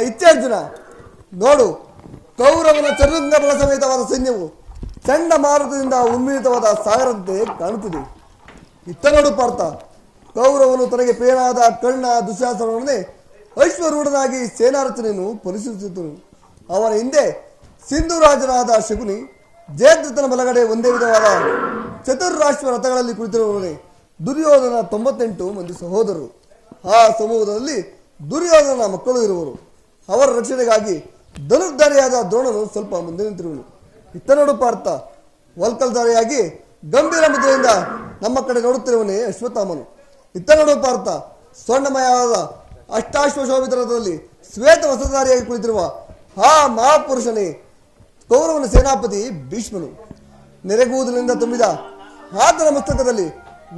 ಇಚ್ಛೆ ಅರ್ಜುನ. ನೋಡು, ಕೌರವನ ಚದುರಂಗ ಬಲ ಸಮೇತವಾದ ಸೈನ್ಯವು ಚಂಡಮಾರುತದಿಂದ ಉನ್ಮಿಳಿತವಾದ ಸಾಗರಂತೆ ಕಾಣುತ್ತಿದೆ. ಇತ್ತ ನೋಡು ಪಾರ್ಥ, ಕೌರವನು ತನಗೆ ಪ್ರಿಯನಾದ ಕರ್ಣ ದುಶ್ಯಾಸನವನ್ನೇ ಐಶ್ವರೂಢನಾಗಿ ಸೇನಾ ರಚನೆಯನ್ನು ಪರಿಶೀಲಿಸುತ್ತನು. ಅವನ ಹಿಂದೆ ಸಿಂಧು ರಾಜನಾದ ಶಕುನಿ, ಜಯದ್ರಥನ ಬಲಗಡೆ ಒಂದೇ ವಿಧವಾದ ಚತುರ್ರಾಷ್ಟ್ರ ರಥಗಳಲ್ಲಿ ಕುಳಿತಿರುವವನೇ ದುರ್ಯೋಧನ 98 ಮಂದಿ ಸಹೋದರರು. ಆ ಸಮೂಹದಲ್ಲಿ ದುರ್ಯೋಧನ ಮಕ್ಕಳು ಇರುವರು. ಅವರ ರಕ್ಷಣೆಗಾಗಿ ಧನುರ್ಧಾರಿಯಾದ ದ್ರೋಣನು ಸ್ವಲ್ಪ ಮುಂದೆ ನಿಂತಿರುವನು. ಇತ್ತ ನೋಡು ಪಾರ್ಥ, ವಲ್ಕಲ್ಧಾರಿಯಾಗಿ ಗಂಭೀರ ಮುದ್ರೆಯಿಂದ ನಮ್ಮ ಕಡೆ ನೋಡುತ್ತಿರುವನೇ ಅಶ್ವತ್ಥಾಮನು. ಇತ್ತ ನೋಡು ಪಾರ್ಥ, ಸ್ವರ್ಣಮಯವಾದ ಅಷ್ಟಾಶ್ವಶೋಭಿತ ರಥದಲ್ಲಿ ಶ್ವೇತ ವಸ್ತ್ರಧಾರಿಯಾಗಿ ಕುಳಿತಿರುವ ಆ ಮಹಾಪುರುಷನೇ ಕೌರವನ ಸೇನಾಪತಿ ಭೀಷ್ಮನು. ನೆರೆಗೂದಲಿನಿಂದ ತುಂಬಿದ ಆತನ ಮಸ್ತಕದಲ್ಲಿ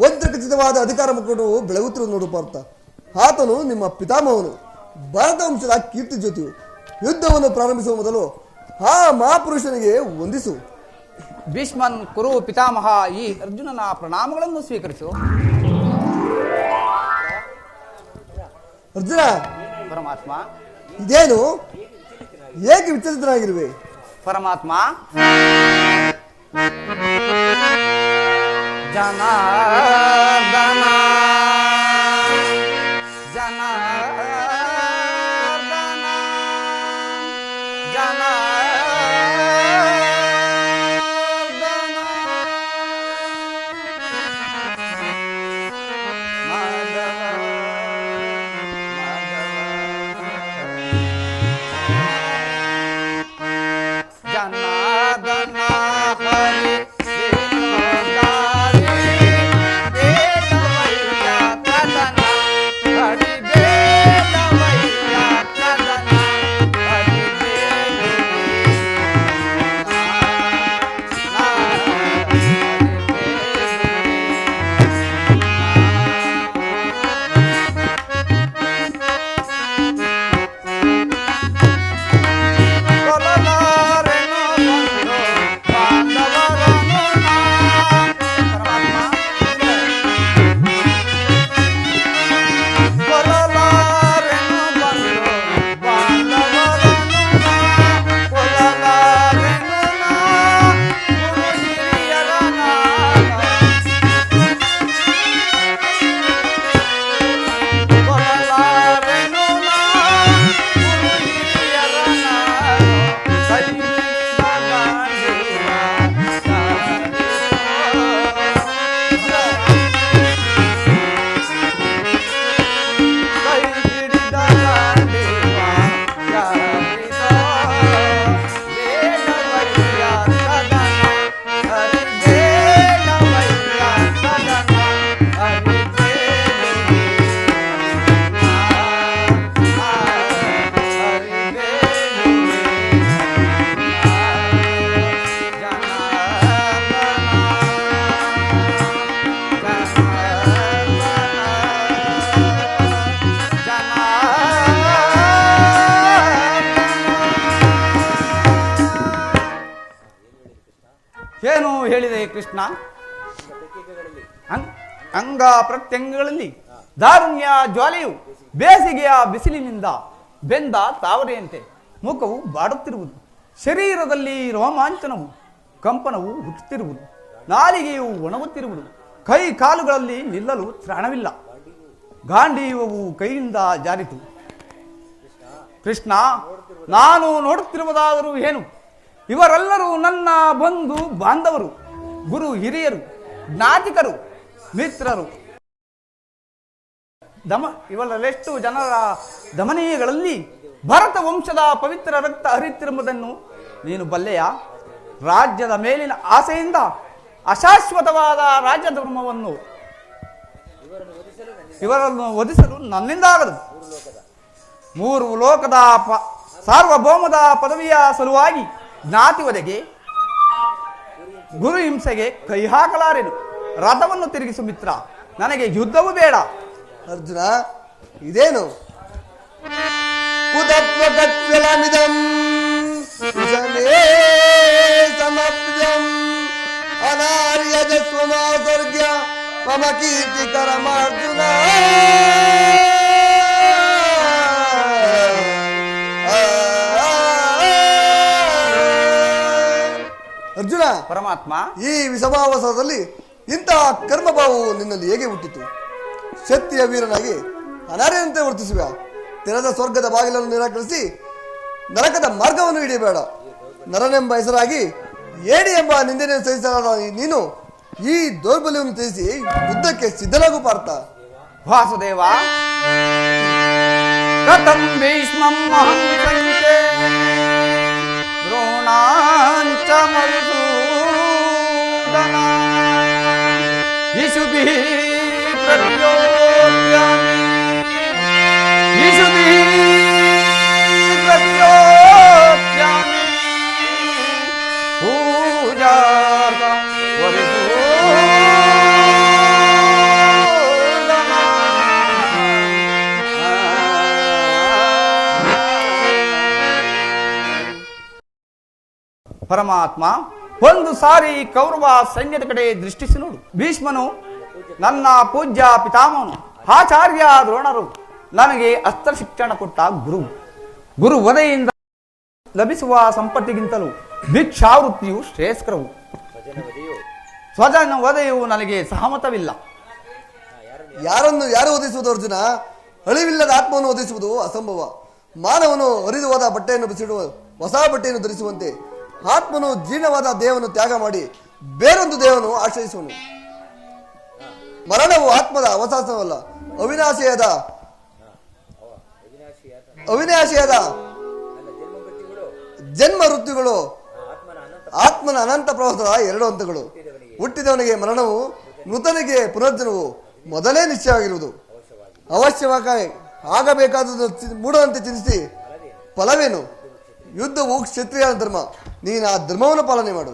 ವಜ್ರಖಚಿತವಾದ ಅಧಿಕಾರ ಮುಕ್ಕಟವು ಬೆಳಗುತ್ತಿರುವುದು ನೋಡು ಪಾರ್ಥ. ಆತನು ನಿಮ್ಮ ಪಿತಾಮಹನು, ಭಾರತ ವಂಶದ ಕೀರ್ತಿ ಜ್ಯೋತಿಯು. ಯುದ್ಧವನ್ನು ಪ್ರಾರಂಭಿಸುವ ಮೊದಲು ಆ ಮಹಾಪುರುಷನಿಗೆ ವಂದಿಸು. ಭೀಷ್ಮನ್ ಕುರು ಪಿತಾಮಹ, ಈ ಅರ್ಜುನನ ಪ್ರಣಾಮಗಳನ್ನು ಸ್ವೀಕರಿಸು. ಅರ್ಜುನ, ಪರಮಾತ್ಮ. ಇದೇನು, ಏಕೆ ವಿಚಲಿತನಾಗಿರುವೆ? ಪರಮಾತ್ಮ, ಜನಾರ್ದನ ಜನಾರ್ದನ ಜನಾರ್ದನ ಮಾಧವ ಜನಾರ್ದನ ಹರಿ ಏನು ಹೇಳಿದೆ ಕೃಷ್ಣ? ಅಂಗ ಪ್ರತ್ಯಂಗಗಳಲ್ಲಿ ದಾರುಣ್ಯ ಜ್ವಾಲೆಯು ಬೇಸಿಗೆಯ ಬಿಸಿಲಿನಿಂದ ಬೆಂದ ತಾವರೆಯಂತೆ ಮುಖವು ಬಾಡುತ್ತಿರುವುದು, ಶರೀರದಲ್ಲಿ ರೋಮಾಂಚನವು ಕಂಪನವು ಹುಟ್ಟುತ್ತಿರುವುದು, ನಾಲಿಗೆಯು ಒಣಗುತ್ತಿರುವುದು, ಕೈ ಕಾಲುಗಳಲ್ಲಿ ನಿಲ್ಲಲು ತ್ರಾಣವಿಲ್ಲ, ಗಾಂಡೀವವು ಕೈಯಿಂದ ಜಾರಿತು. ಕೃಷ್ಣ, ನಾನು ನೋಡುತ್ತಿರುವುದಾದರೂ ಏನು? ಇವರೆಲ್ಲರೂ ನನ್ನ ಬಂಧು ಬಾಂಧವರು, ಗುರು ಹಿರಿಯರು, ಜ್ಞಾತಿಕರು, ಮಿತ್ರರು. ಇವರೆಷ್ಟು ಜನರ ದಮನೀಯಗಳಲ್ಲಿ ಭರತ ವಂಶದ ಪವಿತ್ರ ರಕ್ತ ಹರಿಯುತ್ತಿರುವುದನ್ನು ನೀನು ಬಲ್ಲೆಯ? ರಾಜ್ಯದ ಮೇಲಿನ ಆಸೆಯಿಂದ ಅಶಾಶ್ವತವಾದ ರಾಜ್ಯ ಧರ್ಮವನ್ನು ಇವರನ್ನು ವಧಿಸಲು ನನ್ನಿಂದಾಗದು. ಮೂರು ಲೋಕದ ಸಾರ್ವಭೌಮದ ಪದವಿಯ ಸಲುವಾಗಿ ಜ್ಞಾತಿ ವಧೆಗೆ, ಗುರು ಹಿಂಸೆಗೆ ಕೈ ಹಾಕಲಾರೆನು. ರಥವನ್ನು ತಿರುಗಿಸು ಮಿತ್ರ, ನನಗೆ ಯುದ್ಧವೂ ಬೇಡ. ಅರ್ಜುನ, ಇದೇನು? ಮಮ ಕೀರ್ತಿಕರಮಾರ್ಜುನ ಪರಮಾತ್ಮ, ಈ ವಿಷಮಾವಸರದಲ್ಲಿ ಇಂತಹ ಕರ್ಮಭಾವವು ನಿನ್ನಲ್ಲಿ ಹೇಗೆ ಹುಟ್ಟಿತು? ಶಕ್ತಿಯ ವೀರನಾಗಿ ಅನಾರ್ಯನಂತೆ ವರ್ತಿಸುವ. ತೆರೆದ ಸ್ವರ್ಗದ ಬಾಗಿಲನ್ನು ನಿರಾಕರಿಸಿ ನರಕದ ಮಾರ್ಗವನ್ನು ಹಿಡಿಯಬೇಡ. ನರನೆಂಬ ಹೆಸರಾಗಿ ಏಡಿ ಎಂಬ ನಿಂದನೆಯನ್ನು ಸಹಿಸಲಾದ ನೀನು ಈ ದೌರ್ಬಲ್ಯವನ್ನು ತ್ಯಜಿಸಿ ಯುದ್ಧಕ್ಕೆ ಸಿದ್ಧನಾಗು ಪಾರ್ಥ. ವಾಸುದೇವ, ಕಥಂ ಭೀಷ್ಮಂ ಅಹಂ ಸಂಖ್ಯೆ ದ್ರೋಣಾಂಚ ಮಧುಸೂದನ ಇಷುಭಿಃ ಪ್ರತಿಯೋತ್ಸ್ಯಾಮಿ ಇಷುಭಿಃ ಪ್ರತಿಯೋತ್ಸ್ಯಾಮಿ ಪೂಜಾರ್ಥಂ ಪರಮಾತ್ಮ, ಒಂದು ಸಾರಿ ಕೌರವ ಸೈನ್ಯದ ಕಡೆ ದೃಷ್ಟಿಸಿ ನೋಡು. ಭೀಷ್ಮನು ನನ್ನ ಪೂಜ್ಯ ಪಿತಾಮಹನು, ಆಚಾರ್ಯ ದ್ರೋಣರು ನನಗೆ ಅಸ್ತ್ರ ಶಿಕ್ಷಣ ಕೊಟ್ಟ ಗುರು ವಧೆಯಿಂದ ಲಭಿಸುವ ಸಂಪತ್ತಿಗಿಂತಲೂ ಭಿಕ್ಷಾವೃತ್ತಿಯು ಶ್ರೇಷ್ಠವು. ಸ್ವಜನ ವಧೆಯು ನನಗೆ ಸಹಮತವಿಲ್ಲ. ಯಾರು ಒದಿಸುವುದು ಅರ್ಜುನ? ಅಳಿವಿಲ್ಲದ ಆತ್ಮವನ್ನು ಒದಿಸುವುದು ಅಸಂಭವ. ಮಾನವನು ಹರಿದು ಹೋದ ಬಟ್ಟೆಯನ್ನು ಬಿಸಿಡುವ ಹೊಸ ಬಟ್ಟೆಯನ್ನು ಧರಿಸುವಂತೆ ಆತ್ಮನು ಜೀರ್ಣವಾದ ದೇಹವನ್ನು ತ್ಯಾಗ ಮಾಡಿ ಬೇರೊಂದು ದೇಹವನ್ನು ಆಶ್ರಯಿಸುವನು. ಮರಣವು ಆತ್ಮದ ಅವಸಾಸವಲ್ಲ, ಅವಿನಾಶಿಯಾದ ಜನ್ಮ ವೃತ್ತಿಗಳು ಆತ್ಮನ ಅನಂತ ಪ್ರವಾಸದ ಎರಡು ಹಂತಗಳು. ಹುಟ್ಟಿದವನಿಗೆ ಮರಣವು, ಮೃತನಿಗೆ ಪುನರ್ಜನವು ಮೊದಲೇ ನಿಶ್ಚಯವಾಗಿರುವುದು. ಅವಶ್ಯವಾಗಿ ಆಗಬೇಕಾದದ್ದು ಮೂಡದಂತೆ ಚಿಂತಿಸಿ ಫಲವೇನು? ಯುದ್ಧವು ಕ್ಷತ್ರಿಯ ಧರ್ಮ, ನೀನು ಆ ಧರ್ಮವನ್ನು ಪಾಲನೆ ಮಾಡು.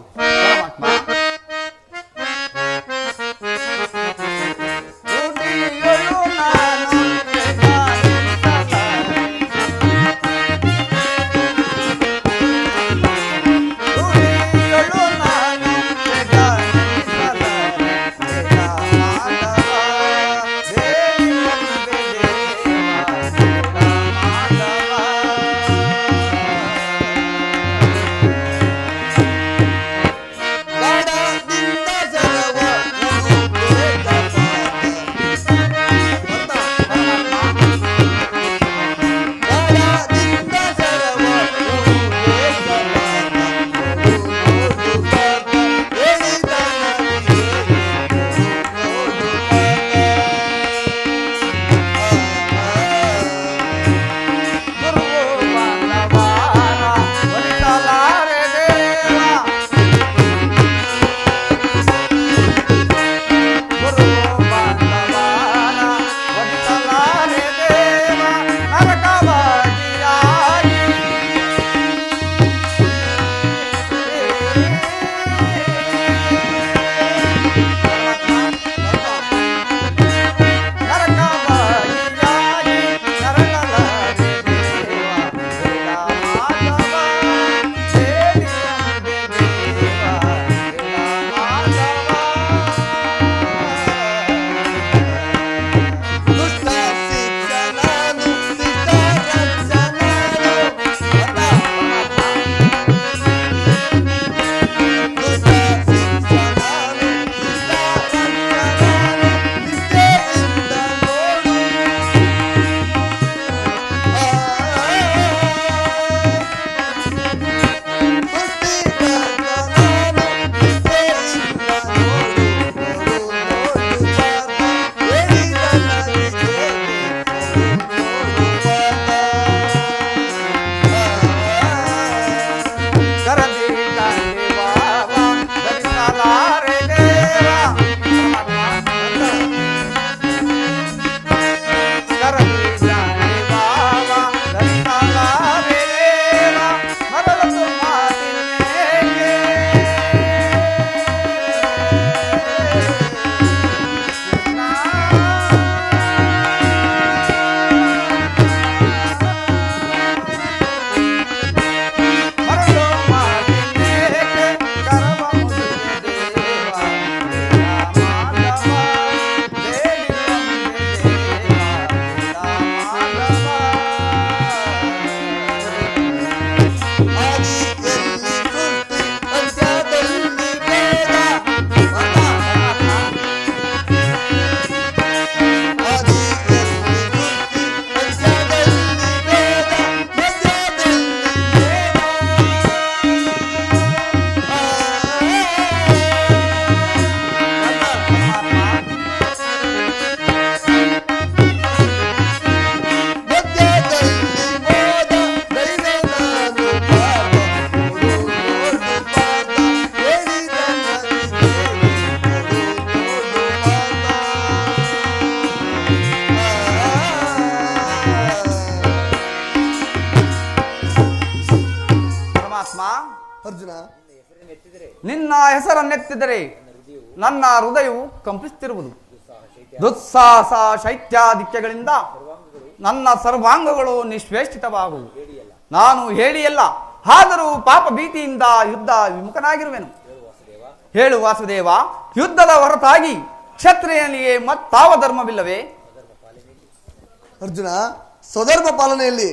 ಬೇಡ ಪರಮಾತ್ಮ, ಅರ್ಜುನ, ನಿನ್ನ ಹೆಸರನ್ನೆತ್ತಿದರೆ ನನ್ನ ಹೃದಯವು ಕಂಪಿಸುತ್ತಿರುವುದು. ದುಸ್ಸಾಹಸ ಶೈತ್ಯಾದಿತ್ಯಗಳಿಂದ ನನ್ನ ಸರ್ವಾಂಗಗಳು ನಿಶ್ವೇಷ್ಟಿತವಾಗುವು. ನಾನು ಹೇಳಿಯಲ್ಲ, ಆದರೂ ಪಾಪ ಭೀತಿಯಿಂದ ಯುದ್ಧ ವಿಮುಖನಾಗಿರುವೆನು. ಹೇಳು ವಾಸುದೇವ, ಯುದ್ಧದ ಹೊರತಾಗಿ ಕ್ಷತ್ರಿಯನಿಗೆ ಮತ್ತಾವ ಧರ್ಮವಿಲ್ಲವೇ? ಅರ್ಜುನ, ಸ್ವಧರ್ಮ ಪಾಲನೆಯಲ್ಲಿ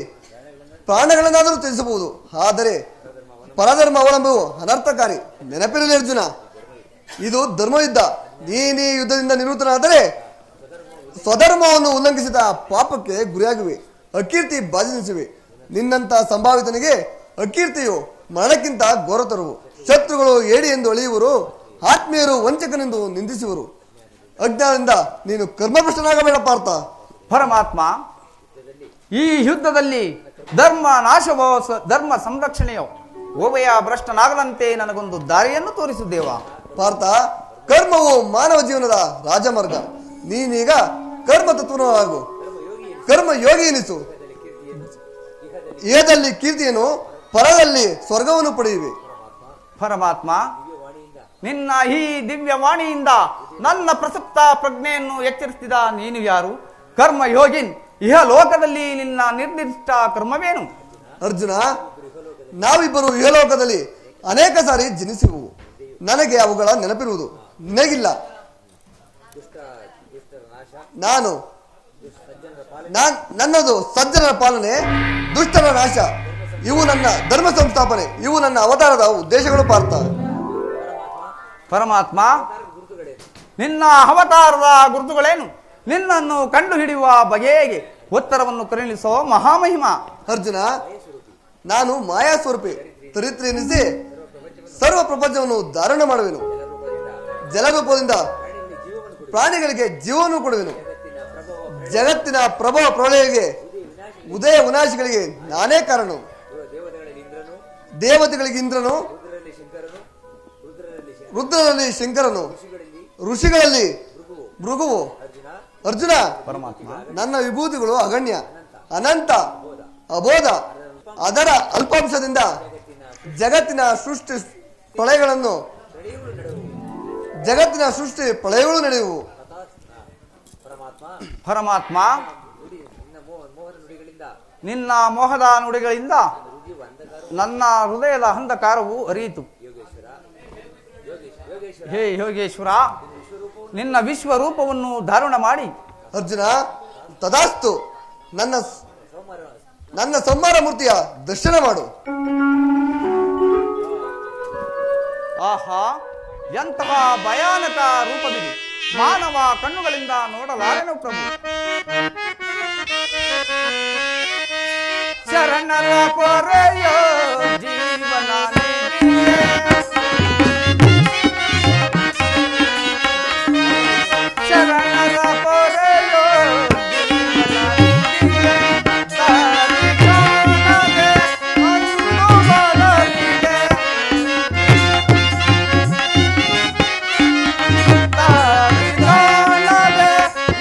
ಪ್ರಾಣಗಳನ್ನಾದರೂ ತ್ಯಜಿಸಬಹುದು, ಆದರೆ ಪರಧರ್ಮ ಅವಲಂಬವು ಅನರ್ಥಕಾರಿ. ನೆನಪಿರಲಿ ಅರ್ಜುನ, ಇದು ಧರ್ಮಯುದ್ಧ. ನೀನೀ ಯುದ್ಧದಿಂದ ನಿವೃತ್ತನಾದರೆ ಸ್ವಧರ್ಮವನ್ನು ಉಲ್ಲಂಘಿಸಿದ ಪಾಪಕ್ಕೆ ಗುರಿಯಾಗುವೆ, ಅಕೀರ್ತಿ ಬಾಧಿಸಿವೆ. ನಿನ್ನಂತ ಸಂಭಾವಿತನಿಗೆ ಅಕೀರ್ತಿಯು ಮರಣಕ್ಕಿಂತ ಘೋರ ತರುವು. ಶತ್ರುಗಳು ಏಡಿ ಎಂದು ಅಳೆಯುವರು, ಆತ್ಮೀಯರು ವಂಚಕನೆಂದು ನಿಂದಿಸುವರು. ಅಜ್ಞಾನದಿಂದ ನೀನು ಕರ್ಮಭ್ರಷ್ಟನಾಗಬೇಡ ಪಾರ್ಥ. ಪರಮಾತ್ಮ, ಈ ಯುದ್ಧದಲ್ಲಿ ಧರ್ಮ ನಾಶವೋ ಧರ್ಮ ಸಂರಕ್ಷಣೆಯೋ ಓಬೆಯ ಭ್ರಷ್ಟನಾಗದಂತೆ ನನಗೊಂದು ದಾರಿಯನ್ನು ತೋರಿಸುತ್ತೇವ. ಪಾರ್ಥ, ಕರ್ಮವು ಮಾನವ ಜೀವನದ ರಾಜಮಾರ್ಗ. ನೀನೀಗ ಕರ್ಮ ತತ್ವನಾಗು, ಕರ್ಮ ಯೋಗಿ ಎನಿಸು. ಏದಲ್ಲಿ ಕೀರ್ತಿಯನ್ನು, ಪರದಲ್ಲಿ ಸ್ವರ್ಗವನ್ನು ಪಡೆಯುವೆ. ಪರಮಾತ್ಮ, ನಿನ್ನ ಈ ದಿವ್ಯ ವಾಣಿಯಿಂದ ನನ್ನ ಪ್ರಸಕ್ತ ಪ್ರಜ್ಞೆಯನ್ನು ಎಚ್ಚರಿಸಿದ ನೀನು ಯಾರು? ಕರ್ಮ ಯೋಗಿನ್, ಇಹ ಲೋಕದಲ್ಲಿ ನಿನ್ನ ನಿರ್ದಿಷ್ಟ ಕರ್ಮವೇನು? ಅರ್ಜುನ, ನಾವಿಬ್ಬರು ಇಹಲೋಕದಲ್ಲಿ ಅನೇಕ ಸಾರಿ ಜನಿಸಿರುವು. ನನಗೆ ಅವುಗಳ ನೆನಪಿರುವುದು, ನಿನಗಿಲ್ಲ. ನನ್ನದು ಸಜ್ಜನರ ಪಾಲನೆ, ದುಷ್ಟರ ನಾಶ. ಇವು ನನ್ನ ಧರ್ಮ ಸಂಸ್ಥಾಪನೆ, ಇವು ನನ್ನ ಅವತಾರದ ಉದ್ದೇಶಗಳು ಪಾರ್ಥ. ಪರಮಾತ್ಮ, ನಿನ್ನ ಅವತಾರದ ಗುರುತುಗಳೇನು? ನಿನ್ನನ್ನು ಕಂಡು ಹಿಡಿಯುವ ಬಗೆಗೆ ಉತ್ತರವನ್ನು ಕರುಣಿಸೋ ಮಹಾಮಹಿಮ. ಅರ್ಜುನ, ನಾನು ಮಾಯಾ ಸ್ವರೂಪಿ, ಚರಿತ್ರೆ ಎನಿಸಿ ಸರ್ವ ಪ್ರಪಂಚವನ್ನು ಧಾರಣ ಮಾಡುವೆನು. ಜಲರೂಪದಿಂದ ಪ್ರಾಣಿಗಳಿಗೆ ಜೀವವನ್ನು ಕೊಡುವೆನು. ಜಗತ್ತಿನ ಪ್ರಭವ ಪ್ರಳಯಗೆ, ಉದಯ ವಿನಾಶಗಳಿಗೆ ನಾನೇ ಕಾರಣ. ದೇವತೆಗಳಿಗೆ ಇಂದ್ರನು, ರುದ್ರರಲ್ಲಿ ಶಂಕರನು, ಋಷಿಗಳಲ್ಲಿ ಭೃಗುವು. ಅರ್ಜುನ, ಪರಮಾತ್ಮ, ನನ್ನ ವಿಭೂತಿಗಳು ಅಗಣ್ಯ, ಅನಂತ, ಅಬೋಧ. ಅದರ ಅಲ್ಪಾಂಶದಿಂದ ಜಗತ್ತಿನ ಸೃಷ್ಟಿ ಪ್ರಳಯಗಳು ನಡೆಯುವು. ಪರಮಾತ್ಮ, ನಿನ್ನ ಮೋಹದ ನುಡಿಗಳಿಂದ ನನ್ನ ಹೃದಯದ ಅಂಧಕಾರವು ಅರಿಯಿತು. ಹೇ ಯೋಗೇಶ್ವರ, ನಿನ್ನ ವಿಶ್ವರೂಪವನ್ನು ಧಾರಣ ಮಾಡಿ. ಅರ್ಜುನ, ತದಾಸ್ತು. ನನ್ನ ಸಂಹಾರ ಮೂರ್ತಿಯ ದರ್ಶನ ಮಾಡು. ಆಹಾ, ಎಂತಹ ಭಯಾನಕ ರೂಪವಿದೆ! ಮಾನವ ಕಣ್ಣುಗಳಿಂದ ನೋಡಲಾರೆನು ಪ್ರಭು. ಶರಣರ ಪೊರೆಯೋ ಜೀವನ ನೀಡಿದೆ, ಶರಣರ ಪೊರೆಯೋ ಜೀವನ ನೀಡಿದೆ, ತಾರಿಗಾನದೆ ಅಂದು ಬರಲಿದೆ, ತಾರಿಗಾನದೆ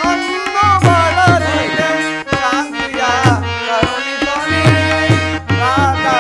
ಅಂದು ಬರಲಿದೆ, ಶಾಂತಿಯ ಕರುಣಿಸೋಣಿ ರಾಧಾ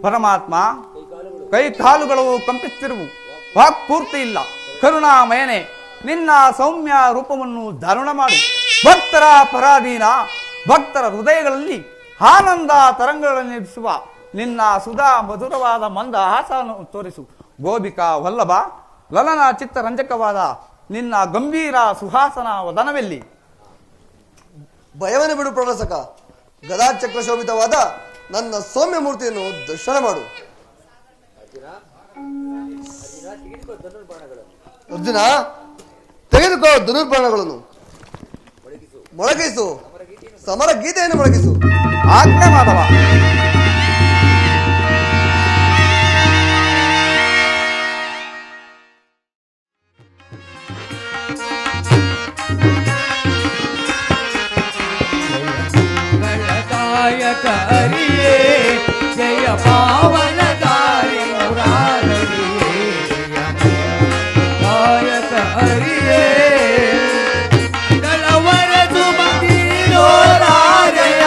ಪರಮಾತ್ಮ, ಕೈ ಕಾಲುಗಳು ಕಂಪಿಸುತ್ತಿರುವು, ವಾಕ್ ಪೂರ್ತಿ ಇಲ್ಲ. ಕರುಣಾಮಯನೆ, ನಿನ್ನ ಸೌಮ್ಯ ರೂಪವನ್ನು ಧಾರಣ ಮಾಡು. ಭಕ್ತರ ಪರಾಧೀನ, ಭಕ್ತರ ಹೃದಯಗಳಲ್ಲಿ ಆನಂದ ತರಂಗಗಳನ್ನೆಬ್ಬಿಸುವ ನಿನ್ನ ಸುಧಾ ಮಧುರವಾದ ಮಂದ ಹಾಸವನ್ನು ತೋರಿಸು. ಗೋಪಿಕಾ ವಲ್ಲಭ, ಲಲನ ಚಿತ್ತರಂಜಕವಾದ ನಿನ್ನ ಗಂಭೀರ ಸುಹಾಸನ ವದನವೆಲ್ಲಿ? ಭಯವನ್ನೇ ಬಿಡು ಪ್ರವಾಸಕ. ಗದಾಚಕ್ರ ಶೋಭಿತವಾದ ನನ್ನ ಸೌಮ್ಯ ಮೂರ್ತಿಯನ್ನು ದರ್ಶನ ಮಾಡು. ಅರ್ಜುನ, ತೆಗೆದುಕೋ ಧನುರ್ಬಾಣಗಳನ್ನು, ಮೊಳಗಿಸು, ಸಮರ ಗೀತೆಯನ್ನು ಮೊಳಗಿಸು. ಆಜ್ಞೆ ಮಾಧವ. ಹರಿಯೇ ಜಯ ಪಾವನದಾರಿ ಮುರಾರಿಯೇ ಗಾಯಕ ಹರಿಯೇ ದಳವರ ಸುಮತಿರೋ ರಾಜಯ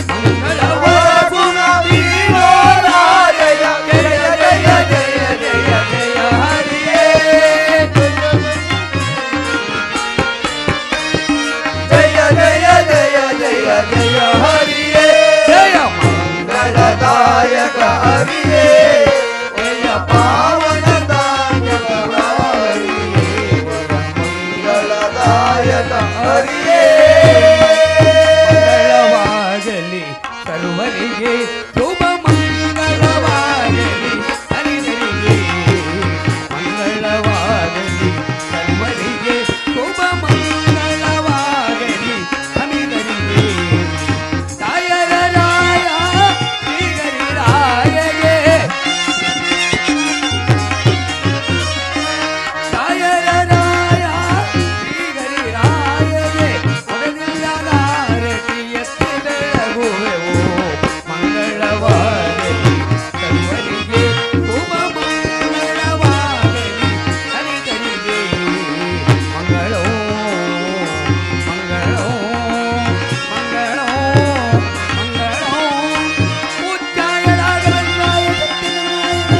ಮಂಗಳವರ ಸುಮತಿರೋ ರಾಜಯ ಜಯ ಜಯ ಜಯ ಜಯ ಜಯ ಹರಿಯೇ ಜಯ ಹರಿಯೇ ಜಯ ಮಂಗಳದಾಯಕ ಹರಿಯೇ ಜಯ ಪಾವನದಾಯಕ ಹರಿಯೇ ಮಂಗಳದಾಯಕ ಹರಿಯೇ. ಮಂಗಳವಾಗಲಿ ಸರ್ವರಿಗೆ, ಶುಭ ಮಂಗಳವಾಗಲಿ ಹರಿಹರಿಗೆ. ಮಂಗಳವಾಗಲಿ ಸರ್ವರಿಗೆ, ಶುಭ ಮಂಗಳವಾಗಲಿ ಹರಿಹರಿಗೆ. ರಾಯರ ರಾಯ ಶ್ರೀಗರಿ ರಾಯಗೆ, ರಾಯರ ರಾಯ ಶ್ರೀಗರಿ ರಾಯಗೆ ಮೊದಲಿಲ್ಲ ನಾರಟಿ ಎತ್ತಿ ಬೆಳಗುವೆವು. ಮಂಗಳವಾಗಲಿ ಸರ್ವರಿಗೆ, ಶುಭ ಮಂಗಳವಾಗಲಿ ಹರಿಹರಿಗೆ. ಮಂಗಳೋ ಮಂಗಳೋ ಮಂಗಳೋ ಮಂಗಳೋ ಉಚ್ಚಾಯ ರಾಘವನ್ನಾಯ ಸತ್ಯನಾರಾಯಣ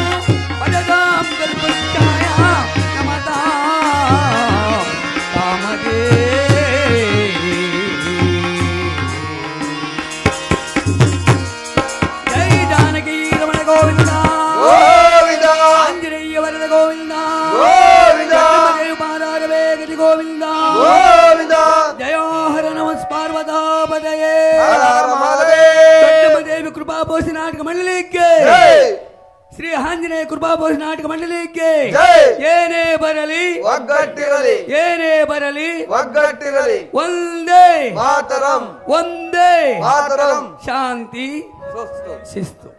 ಪದದಾಂ ಕಲ್ಪಚ್ಚಾಯ ನಮತಾಂ ಕಾಮದೇ. ಜೈ ಜಾನಕಿ ರಮಣ ಗೋವಿಂದ, ಗೋವಿಂದ ಆಂಜನೇಯ ವರದ ಗೋವಿಂದ, ಗೋವಿಂದ ಪಾದಾರ ವೇಗತಿ ಗೋವಿಂದ, ಗೋವಿಂದ. ಜಯ ಹರ ನಮಃ ಪಾರ್ವತಾಪದಯೇ. ಹರ ಹರ ಮಹಾದೇವ. ದೊಡ್ಡಮದೇವಿ ಕೃಪಾಪೋಷಿ ನಾಟಕ ಮಂಡಳಿಗೆ, ಜೈ. ಶ್ರೀ ಆಂಜನೇಯ ಕೃಪಾಪೋಷಿ ನಾಟಕ ಮಂಡಳಿಗೆ ಜೈ. ಏನೇ ಬರಲಿ ಒಗ್ಗಟ್ಟಿರಲಿ, ಏನೇ ಬರಲಿ ಒಗ್ಗಟ್ಟಿರಲಿ. ಒಂದೇ ಮಾತರಂ, ಒಂದೇ ಮಾತರಂ. ಶಾಂತಿ ಶಿಸ್ತು.